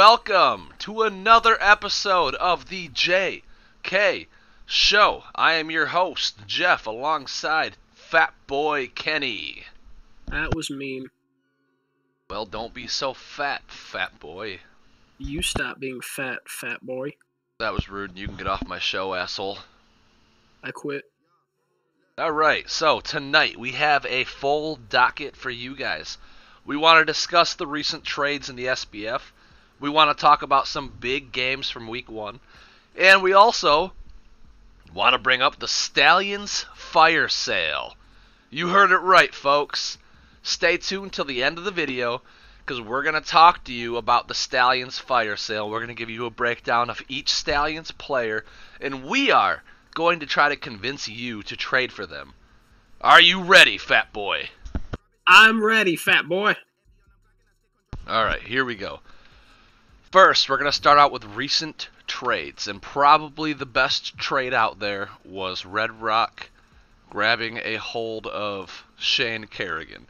welcome to another episode of the JK Show. I am your host, Jeff, alongside Fat Boy Kenny. That was mean. Well, don't be so fat, fat boy. You stop being fat, fat boy. That was rude. You can get off my show, asshole. I quit. Alright, so tonight we have a full docket for you guys. We want to discuss the recent trades in the SBF. We want to talk about some big games from week 1. And we also want to bring up the Stallions fire sale. You heard it right, folks. Stay tuned till the end of the video, because we're going to talk to you about the Stallions fire sale. We're going to give you a breakdown of each Stallions player, and we are going to try to convince you to trade for them. Are you ready, fat boy? I'm ready, fat boy. Alright, here we go. First, we're going to start out with recent trades, and probably the best trade out there was Red Rock grabbing a hold of Shane Kerrigan.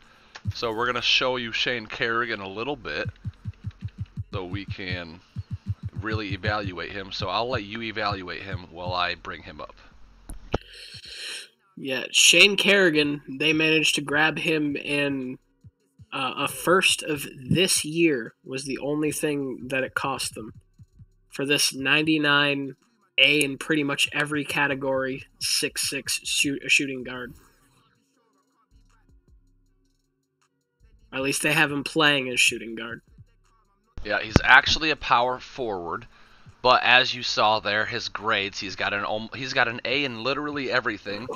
So we're going to show you Shane Kerrigan a little bit so we can really evaluate him. So I'll let you evaluate him while I bring him up. Yeah, Shane Kerrigan, they managed to grab him in a first of this year was the only thing that it cost them. For this 99 A in pretty much every category, 6'6" shooting guard. Or at least they have him playing as shooting guard. Yeah, he's actually a power forward, but as you saw there, his grades, he's got an A in literally everything.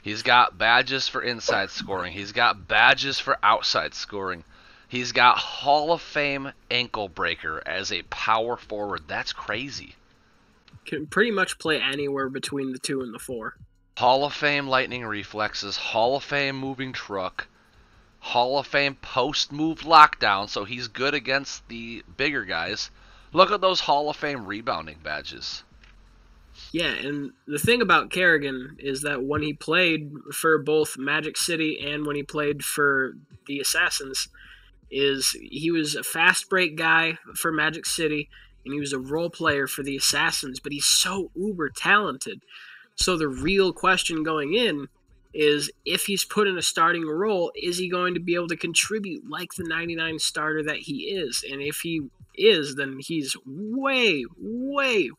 He's got badges for inside scoring. He's got badges for outside scoring. He's got Hall of Fame ankle breaker as a power forward. That's crazy. Can pretty much play anywhere between the 2 and the 4. Hall of Fame lightning reflexes. Hall of Fame moving truck. Hall of Fame post-move lockdown, so he's good against the bigger guys. Look at those Hall of Fame rebounding badges. Yeah, and the thing about Kerrigan is that when he played for both Magic City and when he played for the Assassins, is he was a fast break guy for Magic City, and he was a role player for the Assassins, but he's so uber talented. So the real question going in is, if he's put in a starting role, is he going to be able to contribute like the 99 starter that he is? And if he is, then he's way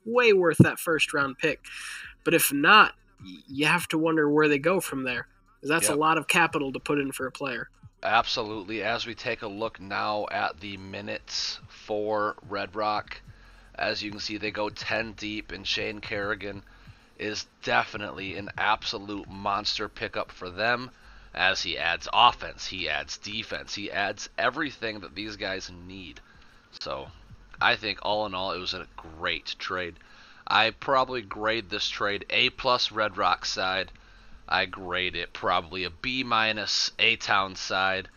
worth that first round pick. But if not, you have to wonder where they go from there, because that's a lot of capital to put in for a player. Absolutely. As we take a look now at the minutes for Red Rock, as you can see, they go 10 deep, and Shane Kerrigan is definitely an absolute monster pickup for them, as he adds offense, he adds defense, he adds everything that these guys need. So I think all in all, it was a great trade. I probably grade this trade A+ Red Rock side. I grade it probably a B- A-Town side.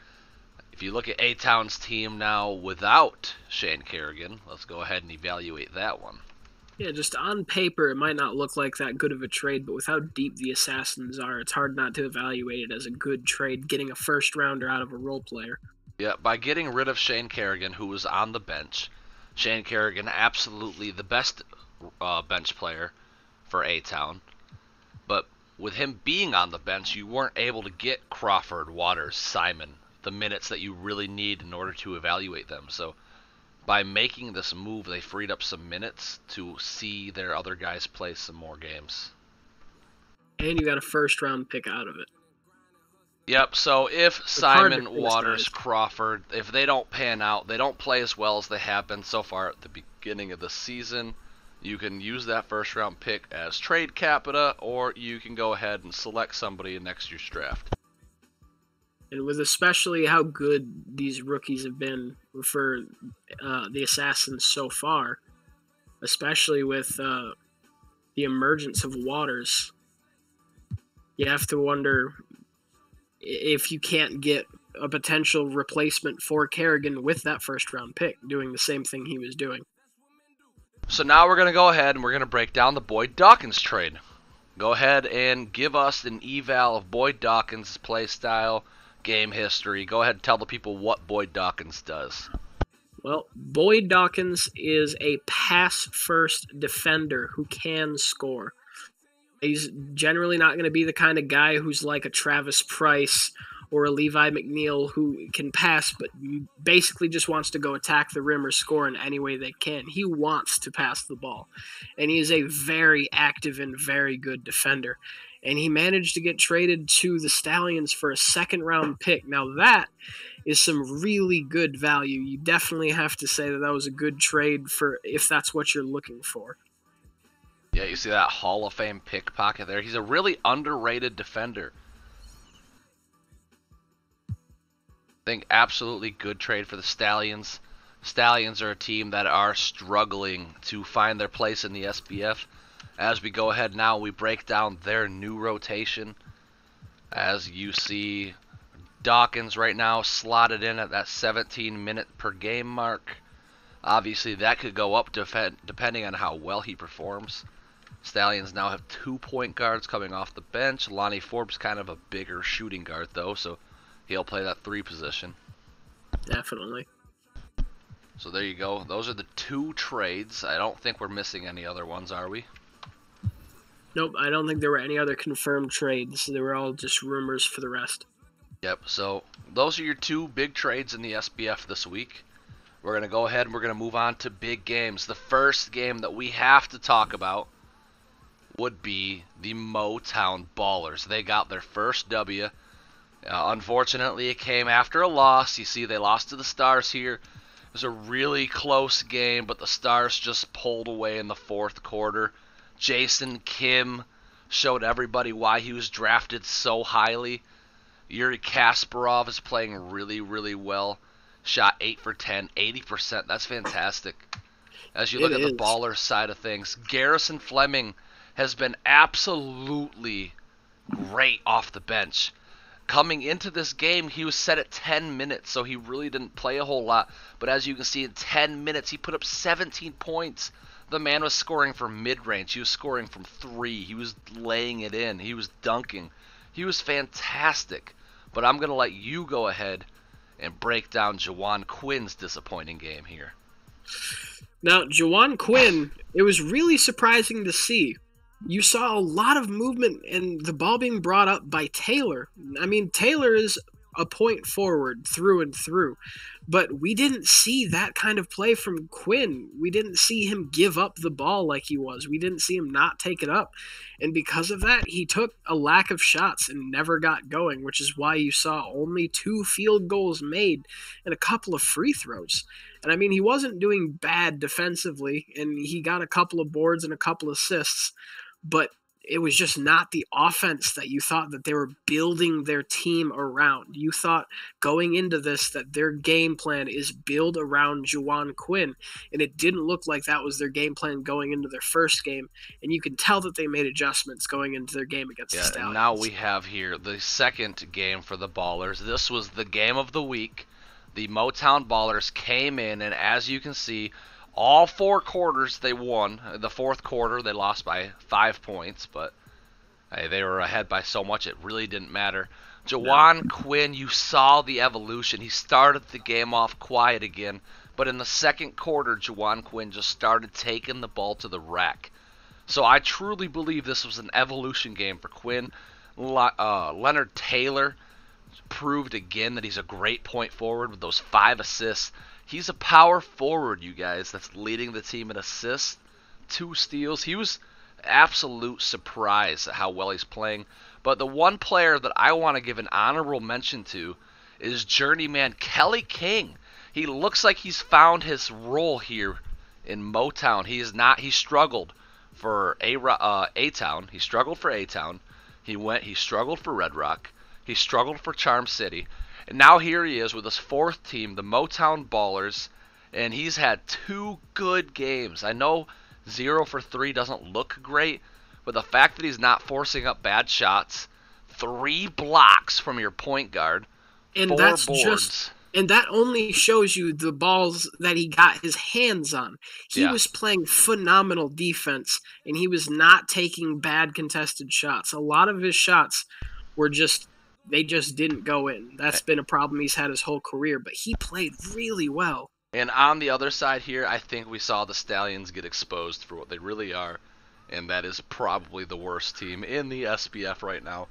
If you look at A-Town's team now without Shane Kerrigan, let's go ahead and evaluate that one. Yeah, just on paper, it might not look like that good of a trade, but with how deep the Assassins are, it's hard not to evaluate it as a good trade, getting a first-rounder out of a role player. Yeah, by getting rid of Shane Kerrigan, who was on the bench, Shane Kerrigan, absolutely the best bench player for A-Town, but with him being on the bench, you weren't able to get Crawford, Waters, Simon, the minutes that you really need in order to evaluate them. So by making this move, they freed up some minutes to see their other guys play some more games. And you got a first-round pick out of it. Yep, so if Simon, Waters, Crawford, if they don't pan out, they don't play as well as they have been so far at the beginning of the season, you can use that first-round pick as trade capita, or you can go ahead and select somebody in next year's draft. And with especially how good these rookies have been for the Assassins so far, especially with the emergence of Waters, you have to wonder if you can't get a potential replacement for Kerrigan with that first-round pick, doing the same thing he was doing. So now we're going to go ahead and we're going to break down the Boyd Dawkins trade. Go ahead and give us an eval of Boyd Dawkins' play style, game history. Go ahead and tell the people what Boyd Dawkins does. Well, Boyd Dawkins is a pass-first defender who can score. He's generally not going to be the kind of guy who's like a Travis Price or a Levi McNeil who can pass, but basically just wants to go attack the rim or score in any way they can. He wants to pass the ball, and he is a very active and very good defender. And he managed to get traded to the Stallions for a second-round pick. Now that is some really good value. You definitely have to say that was a good trade for if that's what you're looking for. Yeah, you see that Hall of Fame pickpocket there? He's a really underrated defender. I think absolutely good trade for the Stallions. Stallions are a team that are struggling to find their place in the SBF. As we go ahead now, we break down their new rotation. As you see, Dawkins right now slotted in at that 17-minute per game mark. Obviously, that could go up depending on how well he performs. Stallions now have 2 point guards coming off the bench. Lonnie Forbes kind of a bigger shooting guard, though, so he'll play that 3 position. Definitely. So there you go. Those are the 2 trades. I don't think we're missing any other ones, are we? Nope, I don't think there were any other confirmed trades. They were all just rumors for the rest. Yep, so those are your 2 big trades in the SBF this week. We're going to go ahead and we're going to move on to big games. The first game that we have to talk about would be the Motown Ballers. They got their first W. Unfortunately, it came after a loss. You see, they lost to the Stars here. It was a really close game, but the Stars just pulled away in the 4th quarter. Jason Kim showed everybody why he was drafted so highly. Yuri Kasparov is playing really, really well. Shot 8 for 10, 80%. That's fantastic. As you look at the Ballers side of things, Garrison Fleming has been absolutely great off the bench. Coming into this game, he was set at 10 minutes, so he really didn't play a whole lot. But as you can see, in 10 minutes, he put up 17 points. The man was scoring from mid-range. He was scoring from 3. He was laying it in. He was dunking. He was fantastic. But I'm going to let you go ahead and break down Jawan Quinn's disappointing game here. Now, Jawan Quinn, it was really surprising to see. You saw a lot of movement and the ball being brought up by Taylor. I mean, Taylor is a point forward through and through. But we didn't see that kind of play from Quinn. We didn't see him give up the ball like he was. We didn't see him not take it up. And because of that, he took a lack of shots and never got going, which is why you saw only 2 field goals made and a couple of free throws. And I mean, he wasn't doing bad defensively, and he got a couple of boards and a couple of assists, but it was just not the offense that you thought that they were building their team around. You thought going into this that their game plan is build around Jawan Quinn, and it didn't look like that was their game plan going into their first game, and you can tell that they made adjustments going into their game against the Stallions. And now we have here the second game for the Ballers. This was the game of the week. The Motown Ballers came in, and as you can see, all 4 quarters they won. The 4th quarter they lost by 5 points, but hey, they were ahead by so much it really didn't matter. Jawan Quinn, you saw the evolution. He started the game off quiet again, but in the 2nd quarter, Jawan Quinn just started taking the ball to the rack. So I truly believe this was an evolution game for Quinn. Leonard Taylor proved again that he's a great point forward with those 5 assists. He's a power forward, you guys, that's leading the team in assists, 2 steals. He was absolute surprise at how well he's playing. But the one player that I want to give an honorable mention to is journeyman Kelly King. He looks like he's found his role here in Motown. He struggled for A-Town. He struggled for A-Town. He struggled for Red Rock. He struggled for Charm City. And now here he is with his 4th team, the Motown Ballers, and he's had 2 good games. I know 0 for 3 doesn't look great, but the fact that he's not forcing up bad shots, 3 blocks from your point guard, and 4 that's boards. And that only shows you the balls that he got his hands on. He was playing phenomenal defense, and he was not taking bad contested shots. A lot of his shots were they just didn't go in. That's been a problem he's had his whole career, but he played really well. And on the other side here, I think we saw the Stallions get exposed for what they really are, and that is probably the worst team in the SBF right now.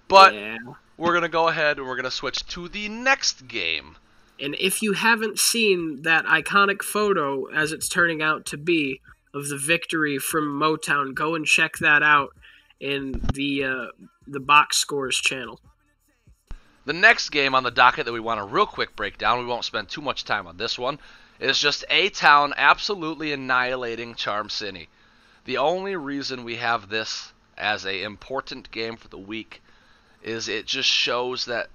But Yeah. we're going to go ahead and we're going to switch to the next game. And if you haven't seen that iconic photo, as it's turning out to be, of the victory from Motown, go and check that out in the Box Scores channel. The next game on the docket that we want a real quick breakdown, we won't spend too much time on this one, is just A-Town absolutely annihilating Charm City. The only reason we have this as an important game for the week is it just shows that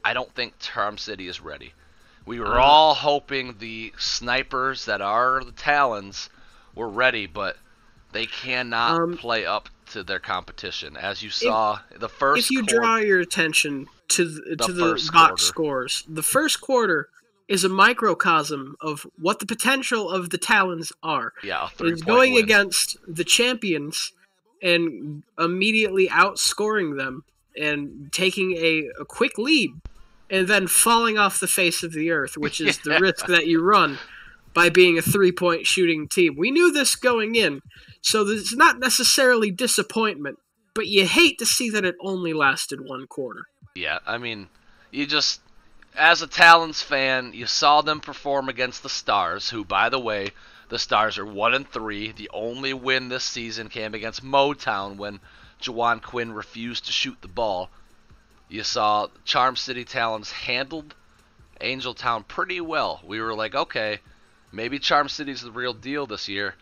I don't think Charm City is ready. We were all hoping the snipers that are the Talons were ready, but they cannot play up to their competition. As you saw, the first If you draw your attention to the box scores, the first quarter is a microcosm of what the potential of the Talons are. Yeah, it's going win against the champions and immediately outscoring them and taking a quick lead and then falling off the face of the earth, which is the risk that you run by being a three-point shooting team. We knew this going in, so it's not necessarily disappointment, but you hate to see that it only lasted one quarter. Yeah, I mean, you just, as a Talons fan, you saw them perform against the Stars, who, by the way, the Stars are 1-3. The only win this season came against Motown when Jawan Quinn refused to shoot the ball. You saw Charm City Talons handled Angel Town pretty well. We were like, okay, maybe Charm City's the real deal this year.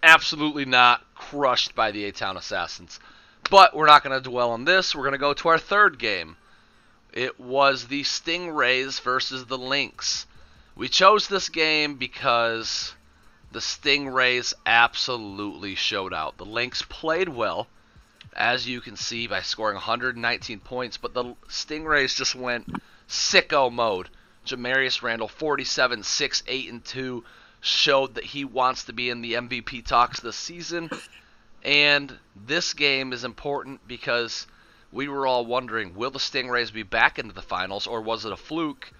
Absolutely not. Crushed by the A-Town Assassins. But we're not going to dwell on this. We're going to go to our third game. It was the Stingrays versus the Lynx. We chose this game because the Stingrays absolutely showed out. The Lynx played well, as you can see, by scoring 119 points, but the Stingrays just went sicko mode. Jamarius Randall, 47, 6, 8, and 2, showed that he wants to be in the MVP talks this season. And this game is important because we were all wondering, will the Stingrays be back into the finals, or was it a fluke?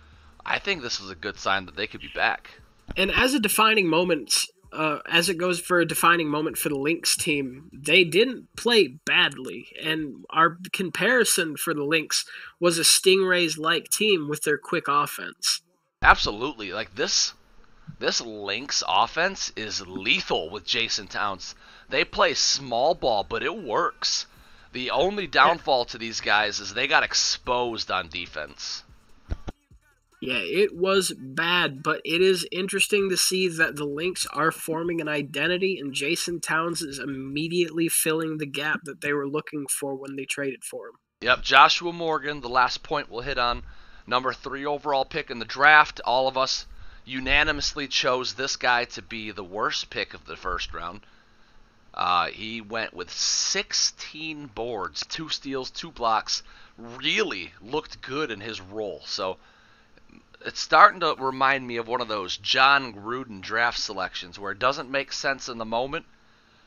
I think this is a good sign that they could be back. And as a defining moment, as it goes for a defining moment for the Lynx team, they didn't play badly. And our comparison for the Lynx was a Stingrays-like team with their quick offense. Absolutely. Like, this Lynx offense is lethal with Jason Towns. They play small ball, but it works. The only downfall to these guys is they got exposed on defense. Yeah, it was bad, but it is interesting to see that the Lynx are forming an identity, and Jason Towns is immediately filling the gap that they were looking for when they traded for him. Yep, Joshua Morgan, the last point we'll hit on, number 3 overall pick in the draft. All of us unanimously chose this guy to be the worst pick of the first round. He went with 16 boards, 2 steals, 2 blocks. Really looked good in his role. So it's starting to remind me of one of those John Gruden draft selections where it doesn't make sense in the moment,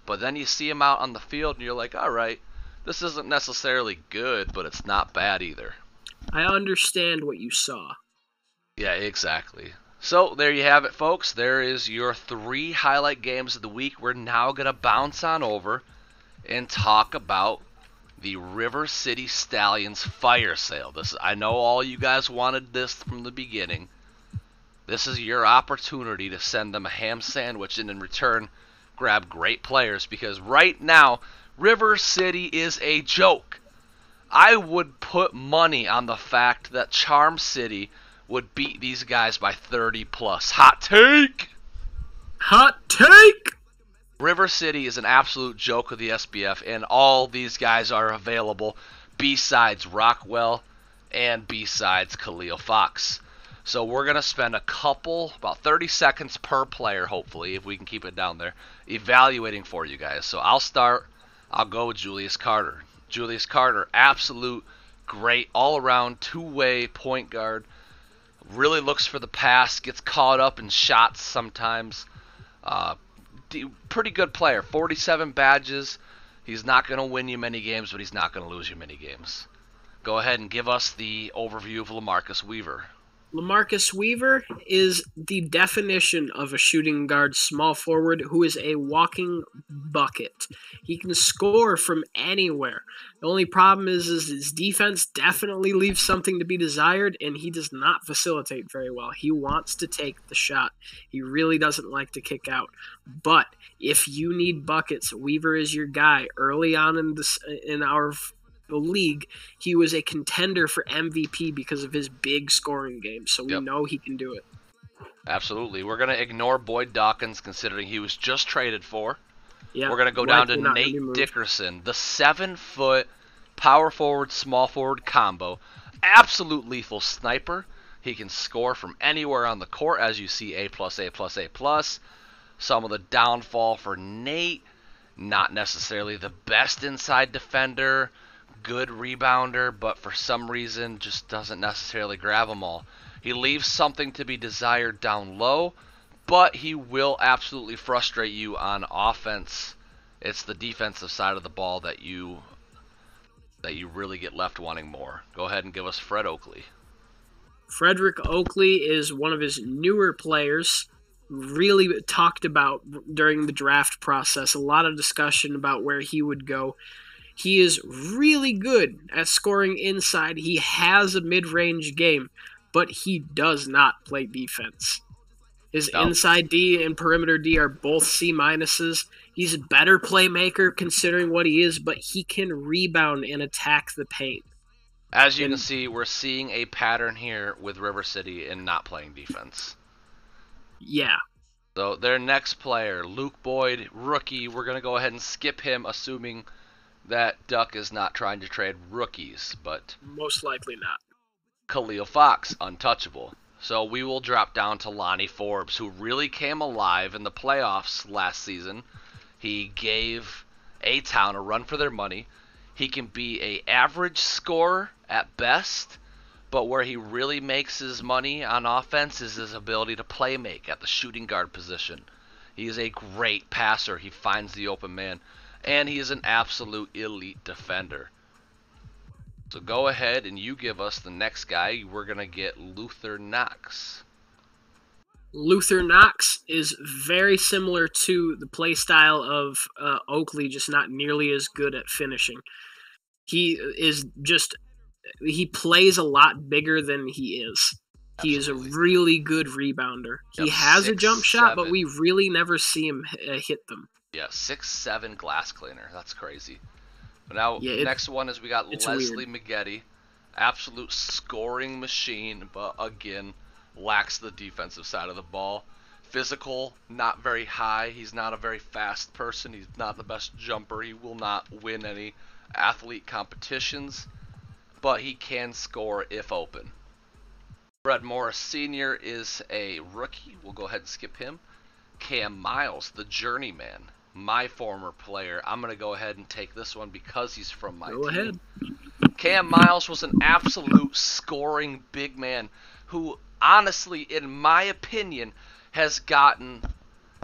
but then you see him out on the field and you're like, all right, this isn't necessarily good, but it's not bad either. I understand what you saw. Yeah, exactly. So there you have it, folks. There is your 3 highlight games of the week. We're now going to bounce on over and talk about the River City Stallions fire sale. I know all you guys wanted this from the beginning. This is your opportunity to send them a ham sandwich and in return grab great players, because right now River City is a joke. I would put money on the fact that Charm City would beat these guys by 30 plus. Hot take! Hot take! River City is an absolute joke of the SBF, and all these guys are available besides Rockwell and besides Khalil Fox. So we're going to spend about 30 seconds per player, hopefully, if we can keep it down there, evaluating for you guys. So I'll start. I'll go with Julius Carter. Julius Carter, absolute great all-around two-way point guard. Really looks for the pass, gets caught up in shots sometimes. Pretty good player, 47 badges. He's not going to win you many games, but he's not going to lose you many games. Go ahead and give us the overview of LaMarcus Weaver. LaMarcus Weaver is the definition of a shooting guard small forward who is a walking bucket. He can score from anywhere. The only problem is his defense definitely leaves something to be desired, and he does not facilitate very well. He wants to take the shot. He really doesn't like to kick out. But if you need buckets, Weaver is your guy. Early on in our league, he was a contender for MVP because of his big scoring game, so we know he can do it. Absolutely. We're going to ignore Boyd Dawkins, considering he was just traded for. Yep. We're going to go down to Nate Dickerson, the 7-foot power forward, small forward combo. Absolute lethal sniper. He can score from anywhere on the court, as you see, A+, A+, A+. Some of the downfall for Nate, not necessarily the best inside defender, good rebounder, but for some reason just doesn't necessarily grab them all. He leaves something to be desired down low, but he will absolutely frustrate you on offense. It's the defensive side of the ball that you really get left wanting more. Go ahead and give us Fred Oakley. Frederick Oakley is one of his newer players, really talked about during the draft process. A lot of discussion about where he would go. He is really good at scoring inside. He has a mid-range game, but he does not play defense. His inside D and perimeter D are both C-minuses. He's a better playmaker considering what he is, but he can rebound and attack the paint. As you can see, we're seeing a pattern here with River City in not playing defense. Yeah. So their next player, Luke Boyd, rookie, we're going to go ahead and skip him, assuming that Duck is not trying to trade rookies, but most likely not. Khalil Fox, untouchable. So we will drop down to Lonnie Forbes, who really came alive in the playoffs last season. He gave A-Town a run for their money. He can be an average scorer at best, but where he really makes his money on offense is his ability to play make at the shooting guard position. He is a great passer. He finds the open man. And he is an absolute elite defender. So go ahead and you give us the next guy. We're going to get Luther Knox. Luther Knox is very similar to the play style of Oakley, just not nearly as good at finishing. He plays a lot bigger than he is. Absolutely. He is a really good rebounder. He has a jump shot, but we really never see him hit them. Yeah, 6'7" glass cleaner. That's crazy. But now, next one is we got Leslie Mcgetty. Absolute scoring machine, but again, lacks the defensive side of the ball. Physical, not very high. He's not a very fast person. He's not the best jumper. He will not win any athlete competitions, but he can score if open. Fred Morris Sr. is a rookie. We'll go ahead and skip him. Cam Miles, the journeyman, my former player. I'm going to go ahead and take this one because he's from my team. Go ahead. Cam Miles was an absolute scoring big man who, honestly, in my opinion, has gotten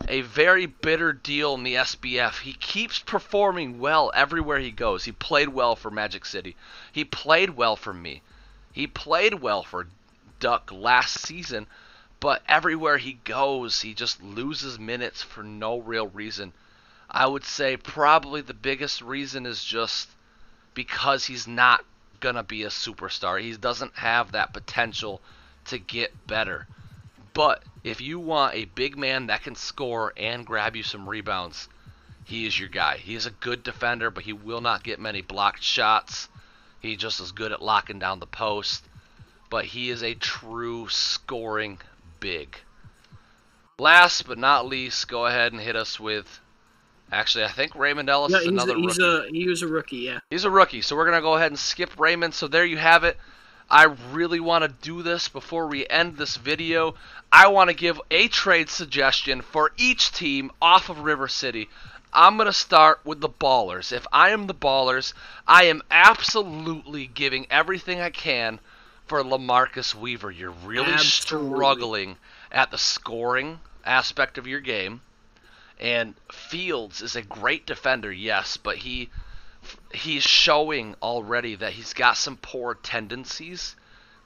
a very bitter deal in the SBF. He keeps performing well everywhere he goes. He played well for Magic City. He played well for me. He played well for Duck last season. But everywhere he goes, he just loses minutes for no real reason. I would say probably the biggest reason is just because he's not going to be a superstar. He doesn't have that potential to get better. But if you want a big man that can score and grab you some rebounds, he is your guy. He is a good defender, but he will not get many blocked shots. He's just as good at locking down the post. But he is a true scoring big. Last but not least, go ahead and hit us with... Actually, I think Raymond Ellis is another rookie. He was a rookie, yeah. He's a rookie, so we're going to go ahead and skip Raymond. So there you have it. I really want to do this before we end this video. I want to give a trade suggestion for each team off of River City. I'm going to start with the Ballers. If I am the Ballers, I am absolutely giving everything I can for LaMarcus Weaver. You're really struggling at the scoring aspect of your game. And Fields is a great defender, yes, but he's showing already that he's got some poor tendencies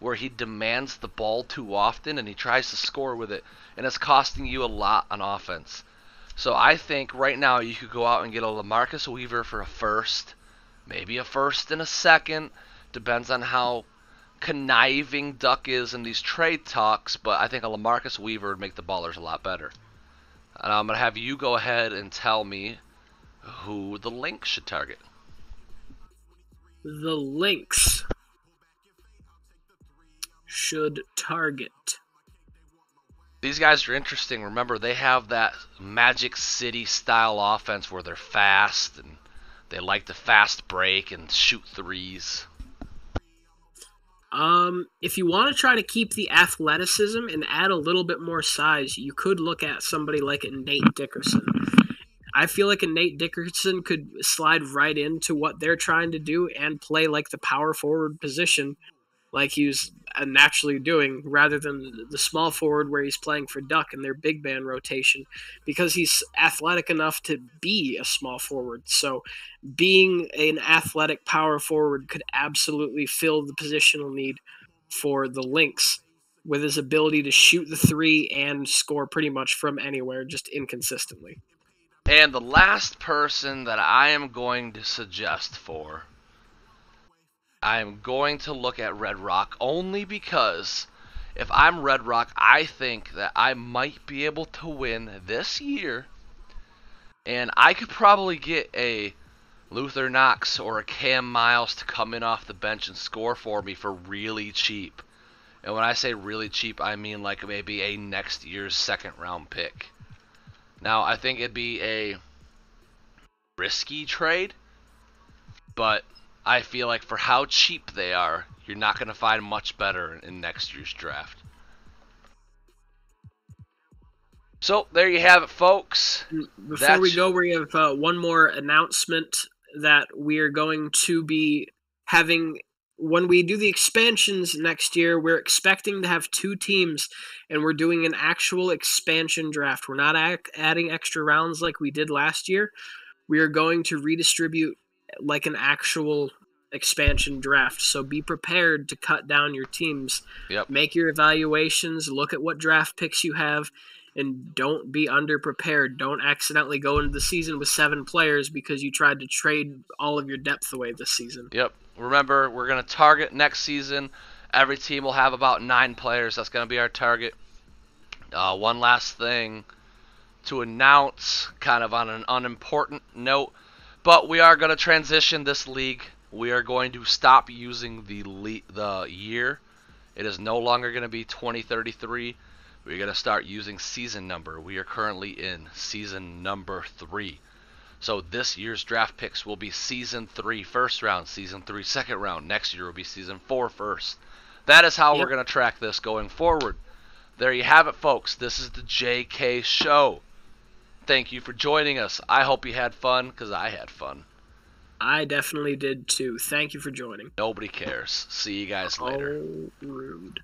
where he demands the ball too often and he tries to score with it, and it's costing you a lot on offense. So I think right now you could go out and get a LaMarcus Weaver for a first, maybe a first and a second, depends on how conniving Duck is in these trade talks, but I think a LaMarcus Weaver would make the Ballers a lot better. And I'm going to have you go ahead and tell me who the Lynx should target. The Lynx should target. These guys are interesting. Remember, they have that Magic City style offense where they're fast and they like to fast break and shoot threes. If you want to try to keep the athleticism and add a little bit more size, you could look at somebody like a Nate Dickerson. I feel like a Nate Dickerson could slide right into what they're trying to do and play like the power forward position like he was naturally doing, rather than the small forward where he's playing for Duck in their big man rotation, because he's athletic enough to be a small forward. So being an athletic power forward could absolutely fill the positional need for the Lynx with his ability to shoot the three and score pretty much from anywhere, just inconsistently. And the last person that I am going to suggest for, I am going to look at Red Rock only because if I'm Red Rock, I think that I might be able to win this year, and I could probably get a Luther Knox or a Cam Miles to come in off the bench and score for me for really cheap. And when I say really cheap, I mean like maybe a next year's second round pick. Now, I think it'd be a risky trade, but I feel like for how cheap they are, you're not going to find much better in next year's draft. So, there you have it, folks. Before we go, we have one more announcement that we are going to be having. When we do the expansions next year, we're expecting to have 2 teams, and we're doing an actual expansion draft. We're not adding extra rounds like we did last year. We are going to redistribute like an actual expansion draft. So be prepared to cut down your teams. Yep. Make your evaluations, look at what draft picks you have, and don't be underprepared. Don't accidentally go into the season with 7 players because you tried to trade all of your depth away this season. Yep. Remember, we're going to target next season. Every team will have about 9 players. That's going to be our target. One last thing to announce, kind of on an unimportant note, but we are going to transition this league. We are going to stop using the year. It is no longer going to be 2033. We're going to start using season number. We are currently in season number 3. So this year's draft picks will be season 3 first round, season 3 second round. Next year will be season 4 first. That is how we're going to track this going forward. There you have it, folks. This is the JK Show. Thank you for joining us. I hope you had fun, because I had fun. I definitely did too. Thank you for joining. Nobody cares. See you guys later. Oh, rude.